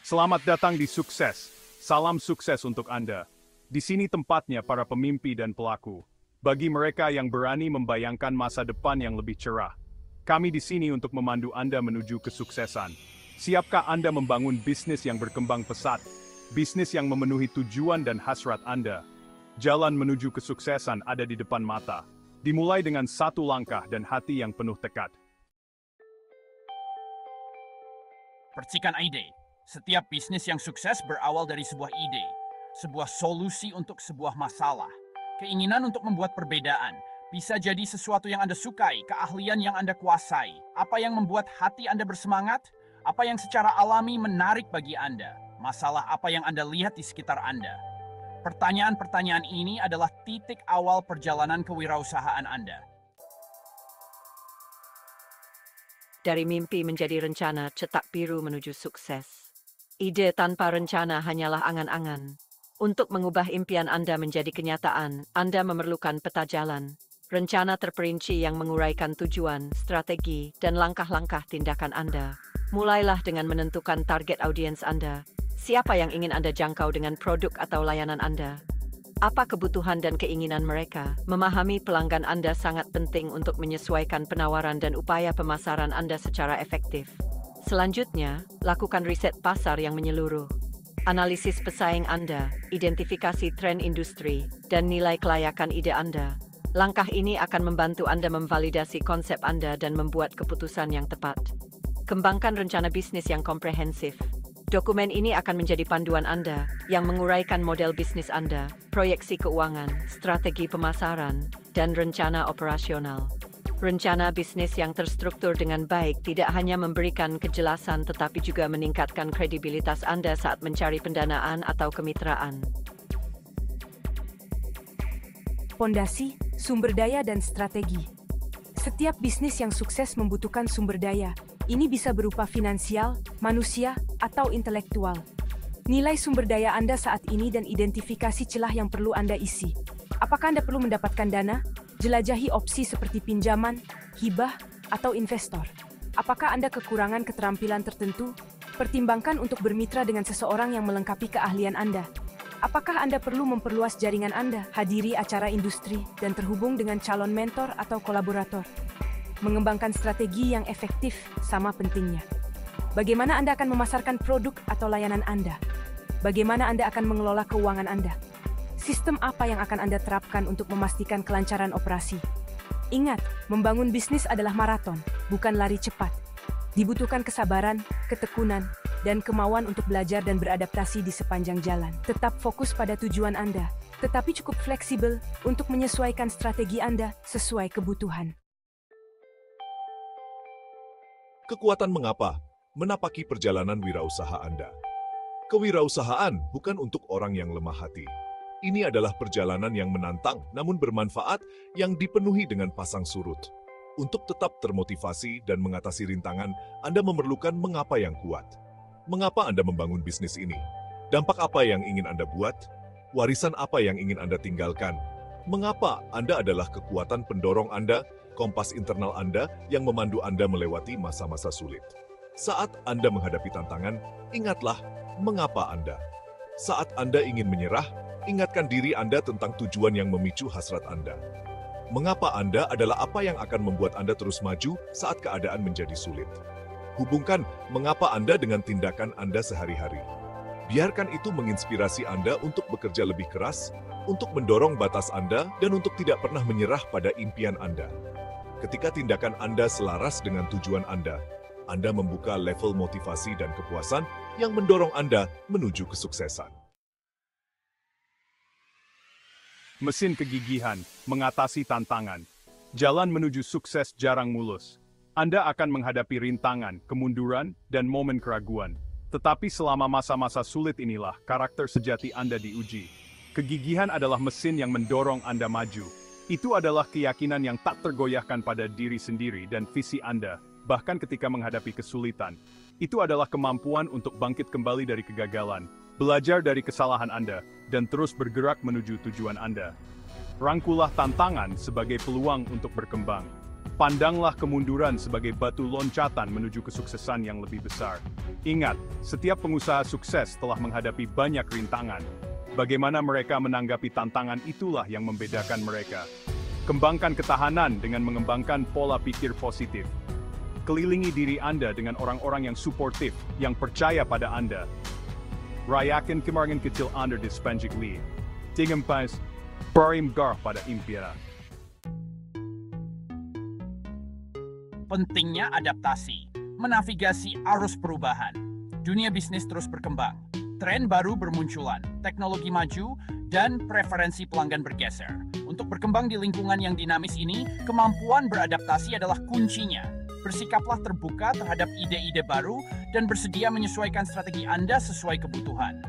Selamat datang di Sukses. Salam sukses untuk Anda. Di sini tempatnya para pemimpi dan pelaku. Bagi mereka yang berani membayangkan masa depan yang lebih cerah. Kami di sini untuk memandu Anda menuju kesuksesan. Siapkah Anda membangun bisnis yang berkembang pesat? Bisnis yang memenuhi tujuan dan hasrat Anda? Jalan menuju kesuksesan ada di depan mata. Dimulai dengan satu langkah dan hati yang penuh tekad. Percikan ide. Setiap bisnis yang sukses berawal dari sebuah ide, sebuah solusi untuk sebuah masalah, keinginan untuk membuat perbedaan. Bisa jadi sesuatu yang Anda sukai, keahlian yang Anda kuasai, apa yang membuat hati Anda bersemangat, apa yang secara alami menarik bagi Anda, masalah apa yang Anda lihat di sekitar Anda. Pertanyaan-pertanyaan ini adalah titik awal perjalanan kewirausahaan Anda. Dari mimpi menjadi rencana, cetak biru menuju sukses. Ide tanpa rencana hanyalah angan-angan. Untuk mengubah impian Anda menjadi kenyataan, Anda memerlukan peta jalan. Rencana terperinci yang menguraikan tujuan, strategi, dan langkah-langkah tindakan Anda. Mulailah dengan menentukan target audiens Anda. Siapa yang ingin Anda jangkau dengan produk atau layanan Anda? Apa kebutuhan dan keinginan mereka? Memahami pelanggan Anda sangat penting untuk menyesuaikan penawaran dan upaya pemasaran Anda secara efektif. Selanjutnya, lakukan riset pasar yang menyeluruh. Analisis pesaing Anda, identifikasi tren industri, dan nilai kelayakan ide Anda. Langkah ini akan membantu Anda memvalidasi konsep Anda dan membuat keputusan yang tepat. Kembangkan rencana bisnis yang komprehensif. Dokumen ini akan menjadi panduan Anda yang menguraikan model bisnis Anda, proyeksi keuangan, strategi pemasaran, dan rencana operasional. Rencana bisnis yang terstruktur dengan baik tidak hanya memberikan kejelasan tetapi juga meningkatkan kredibilitas Anda saat mencari pendanaan atau kemitraan. Pondasi, sumber daya dan strategi. Setiap bisnis yang sukses membutuhkan sumber daya. Ini bisa berupa finansial, manusia, atau intelektual. Nilai sumber daya Anda saat ini dan identifikasi celah yang perlu Anda isi. Apakah Anda perlu mendapatkan dana? Jelajahi opsi seperti pinjaman, hibah, atau investor. Apakah Anda kekurangan keterampilan tertentu? Pertimbangkan untuk bermitra dengan seseorang yang melengkapi keahlian Anda. Apakah Anda perlu memperluas jaringan Anda? Hadiri acara industri dan terhubung dengan calon mentor atau kolaborator. Mengembangkan strategi yang efektif sama pentingnya. Bagaimana Anda akan memasarkan produk atau layanan Anda? Bagaimana Anda akan mengelola keuangan Anda? Sistem apa yang akan Anda terapkan untuk memastikan kelancaran operasi? Ingat, membangun bisnis adalah maraton, bukan lari cepat. Dibutuhkan kesabaran, ketekunan, dan kemauan untuk belajar dan beradaptasi di sepanjang jalan. Tetap fokus pada tujuan Anda, tetapi cukup fleksibel untuk menyesuaikan strategi Anda sesuai kebutuhan. Kekuatan mengapa menapaki perjalanan wirausaha Anda. Kewirausahaan bukan untuk orang yang lemah hati. Ini adalah perjalanan yang menantang namun bermanfaat yang dipenuhi dengan pasang surut. Untuk tetap termotivasi dan mengatasi rintangan, Anda memerlukan mengapa yang kuat. Mengapa Anda membangun bisnis ini? Dampak apa yang ingin Anda buat? Warisan apa yang ingin Anda tinggalkan? Mengapa Anda adalah kekuatan pendorong Anda, kompas internal Anda yang memandu Anda melewati masa-masa sulit. Saat Anda menghadapi tantangan, ingatlah mengapa Anda. Saat Anda ingin menyerah, ingatkan diri Anda tentang tujuan yang memicu hasrat Anda. Mengapa Anda adalah apa yang akan membuat Anda terus maju saat keadaan menjadi sulit. Hubungkan mengapa Anda dengan tindakan Anda sehari-hari. Biarkan itu menginspirasi Anda untuk bekerja lebih keras, untuk mendorong batas Anda, dan untuk tidak pernah menyerah pada impian Anda. Ketika tindakan Anda selaras dengan tujuan Anda membuka level motivasi dan kepuasan yang mendorong Anda menuju kesuksesan. Mesin kegigihan, mengatasi tantangan. Jalan menuju sukses jarang mulus. Anda akan menghadapi rintangan, kemunduran, dan momen keraguan. Tetapi selama masa-masa sulit inilah karakter sejati Anda diuji. Kegigihan adalah mesin yang mendorong Anda maju. Itu adalah keyakinan yang tak tergoyahkan pada diri sendiri dan visi Anda, bahkan ketika menghadapi kesulitan. Itu adalah kemampuan untuk bangkit kembali dari kegagalan, belajar dari kesalahan Anda, dan terus bergerak menuju tujuan Anda. Rangkulah tantangan sebagai peluang untuk berkembang. Pandanglah kemunduran sebagai batu loncatan menuju kesuksesan yang lebih besar. Ingat, setiap pengusaha sukses telah menghadapi banyak rintangan. Bagaimana mereka menanggapi tantangan itulah yang membedakan mereka. Kembangkan ketahanan dengan mengembangkan pola pikir positif. Kelilingi diri Anda dengan orang-orang yang suportif, yang percaya pada Anda. Rayakan kemarin kecil Anda di sepanjang li. Tingem pas, parim gar pada impian. Pentingnya adaptasi, menavigasi arus perubahan. Dunia bisnis terus berkembang, tren baru bermunculan, teknologi maju, dan preferensi pelanggan bergeser. Untuk berkembang di lingkungan yang dinamis ini, kemampuan beradaptasi adalah kuncinya. Bersikaplah terbuka terhadap ide-ide baru dan bersedia menyesuaikan strategi Anda sesuai kebutuhan.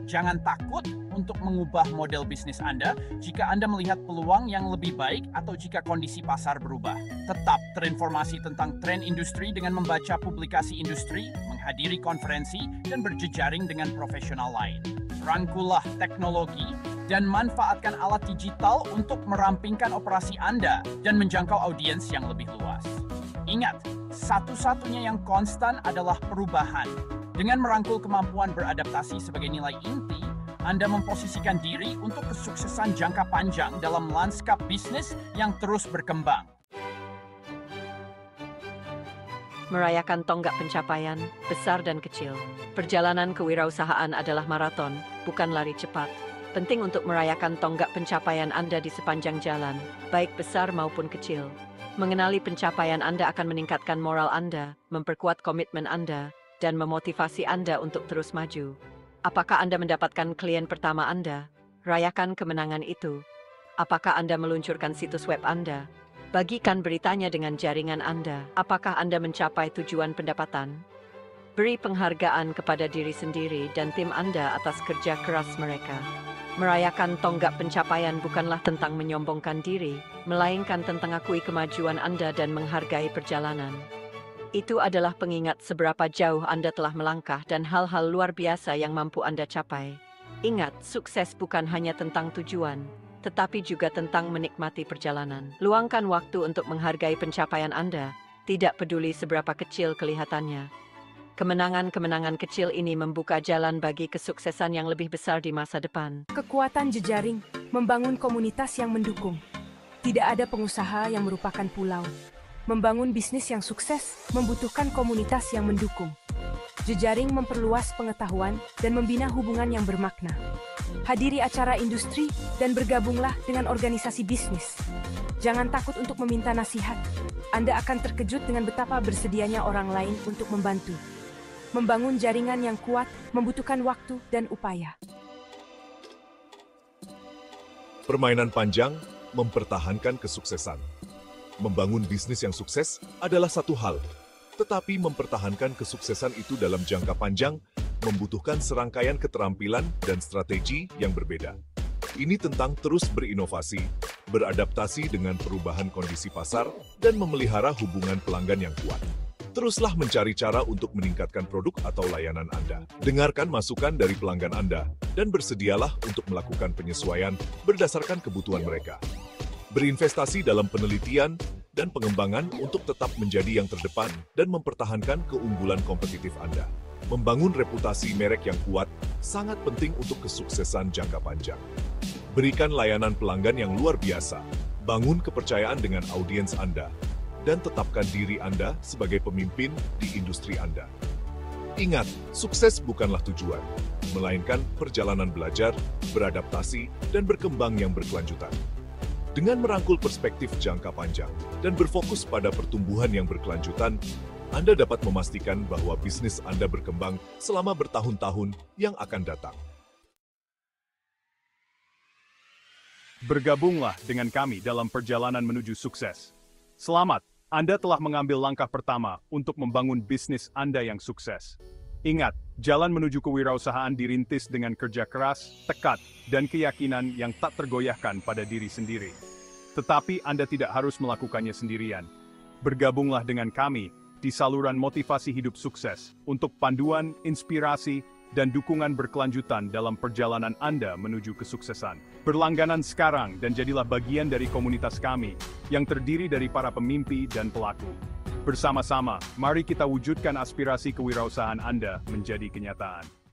Jangan takut untuk mengubah model bisnis Anda jika Anda melihat peluang yang lebih baik atau jika kondisi pasar berubah. Tetap terinformasi tentang tren industri dengan membaca publikasi industri, menghadiri konferensi, dan berjejaring dengan profesional lain. Rangkullah teknologi dan manfaatkan alat digital untuk merampingkan operasi Anda dan menjangkau audiens yang lebih luas. Ingat, satu-satunya yang konstan adalah perubahan. Dengan merangkul kemampuan beradaptasi sebagai nilai inti, Anda memposisikan diri untuk kesuksesan jangka panjang dalam lanskap bisnis yang terus berkembang. Merayakan tonggak pencapaian, besar dan kecil. Perjalanan kewirausahaan adalah maraton, bukan lari cepat. Penting untuk merayakan tonggak pencapaian Anda di sepanjang jalan, baik besar maupun kecil. Mengenali pencapaian Anda akan meningkatkan moral Anda, memperkuat komitmen Anda, dan memotivasi Anda untuk terus maju. Apakah Anda mendapatkan klien pertama Anda? Rayakan kemenangan itu. Apakah Anda meluncurkan situs web Anda? Bagikan beritanya dengan jaringan Anda. Apakah Anda mencapai tujuan pendapatan? Beri penghargaan kepada diri sendiri dan tim Anda atas kerja keras mereka. Merayakan tonggak pencapaian bukanlah tentang menyombongkan diri, melainkan tentang akui kemajuan Anda dan menghargai perjalanan. Itu adalah pengingat seberapa jauh Anda telah melangkah dan hal-hal luar biasa yang mampu Anda capai. Ingat, sukses bukan hanya tentang tujuan, tetapi juga tentang menikmati perjalanan. Luangkan waktu untuk menghargai pencapaian Anda, tidak peduli seberapa kecil kelihatannya. Kemenangan-kemenangan kecil ini membuka jalan bagi kesuksesan yang lebih besar di masa depan. Kekuatan jejaring, membangun komunitas yang mendukung. Tidak ada pengusaha yang merupakan pulau. Membangun bisnis yang sukses membutuhkan komunitas yang mendukung. Jejaring memperluas pengetahuan dan membina hubungan yang bermakna. Hadiri acara industri dan bergabunglah dengan organisasi bisnis. Jangan takut untuk meminta nasihat. Anda akan terkejut dengan betapa bersedianya orang lain untuk membantu. Membangun jaringan yang kuat membutuhkan waktu dan upaya. Permainan panjang mempertahankan kesuksesan. Membangun bisnis yang sukses adalah satu hal, tetapi mempertahankan kesuksesan itu dalam jangka panjang membutuhkan serangkaian keterampilan dan strategi yang berbeda. Ini tentang terus berinovasi, beradaptasi dengan perubahan kondisi pasar, dan memelihara hubungan pelanggan yang kuat. Teruslah mencari cara untuk meningkatkan produk atau layanan Anda. Dengarkan masukan dari pelanggan Anda, dan bersedialah untuk melakukan penyesuaian berdasarkan kebutuhan mereka. Berinvestasi dalam penelitian dan pengembangan untuk tetap menjadi yang terdepan dan mempertahankan keunggulan kompetitif Anda. Membangun reputasi merek yang kuat sangat penting untuk kesuksesan jangka panjang. Berikan layanan pelanggan yang luar biasa, bangun kepercayaan dengan audiens Anda, dan tetapkan diri Anda sebagai pemimpin di industri Anda. Ingat, sukses bukanlah tujuan, melainkan perjalanan belajar, beradaptasi, dan berkembang yang berkelanjutan. Dengan merangkul perspektif jangka panjang dan berfokus pada pertumbuhan yang berkelanjutan, Anda dapat memastikan bahwa bisnis Anda berkembang selama bertahun-tahun yang akan datang. Bergabunglah dengan kami dalam perjalanan menuju sukses. Selamat, Anda telah mengambil langkah pertama untuk membangun bisnis Anda yang sukses. Ingat, jalan menuju kewirausahaan dirintis dengan kerja keras, tekad, dan keyakinan yang tak tergoyahkan pada diri sendiri. Tetapi Anda tidak harus melakukannya sendirian. Bergabunglah dengan kami di saluran motivasi hidup sukses untuk panduan, inspirasi, dan dukungan berkelanjutan dalam perjalanan Anda menuju kesuksesan. Berlangganan sekarang dan jadilah bagian dari komunitas kami yang terdiri dari para pemimpi dan pelaku. Bersama-sama, mari kita wujudkan aspirasi kewirausahaan Anda menjadi kenyataan.